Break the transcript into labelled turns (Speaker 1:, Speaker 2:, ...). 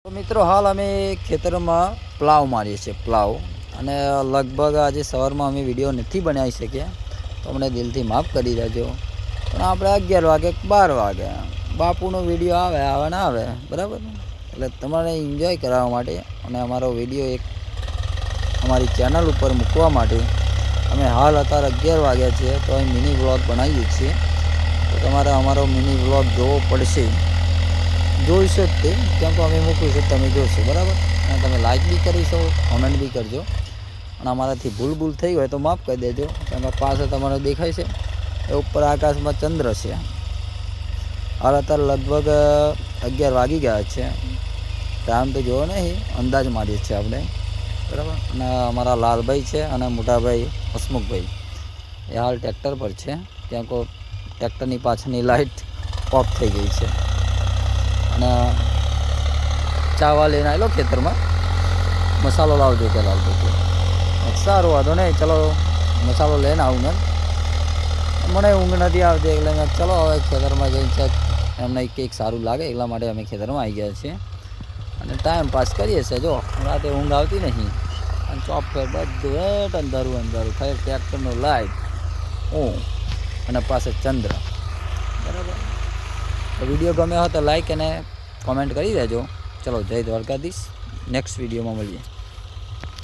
Speaker 1: तो मित्रों हाल अमे खेतर में प्लाव मारीए छे प्लाव अने लगभग आज सवार में अमे विडियो नहीं बनाई सके तो अमने दिल थी माफ करी देजो। पण आपणे 11 वागे 12 वागे बापूनो विडियो आवे आवे ना आवे बराबर एटले तमने एंजॉय करावा माटे अने अमारो विडियो एक अमारी चेनल पर मूकवा माटे अमे हाल अत्यारे 11 वाग्या छे तो अहीं मिनी व्लॉग बनावीए छीए। तो तमारे अमारो मिनी व्लॉग जोवो पड़शे जोईशो ज ते केम के अमे मूकीशुं तमे जोशो बराबर अने तमे लाइक बी करीशो कमेंट बी करजो अने अमाराथी भूल भूल थई होय तो माफ करी देजो केम के पाछळ तमने देखाय छे ए उपर आकाशमां चंद्र छे। हाल अत्यारे लगभग 11 वागी गया छे टाइम तो जोवो नहीं अंदाज मारीए छीए आपणे बराबर अने अमारा लालभाई छे अने मोटा भाई हसमुखभाई ए हाल ट्रेक्टर पर छे केम के ट्रेक्टरनी पाछळनी लाइट ऑफ थई गई छे अने चावा लईने आवेलो खेतरमां मसालो लावजो के लालभाई सारूं वांधो नहीं चलो मसालो लईने आવું मैं मने ऊँघ नहीं आवती એટલે મેં चलो હવે ખેતરમાં જઈને ચેક એમને કંઈક સારું લાગે એટલા માટે અમે ખેતરમાં આવી ગયા છીએ અને ટાઈમ પાસ કરીએ છીએ। જો રાતે ઊંઘ આવતી નહીં અને ચોફેર બધું એટ અંધારું અંધારું ખાલી ટ્રેક્ટરનો લાઇટ અને પાસે ચંદ્ર બરાબર। તો વિડીયો ગમ્યો હોય તો લાઈક અને કોમેન્ટ કરી દેજો। ચલો જય દ્વારકાધીશ, નેક્સ્ટ વિડીયોમાં મળીએ।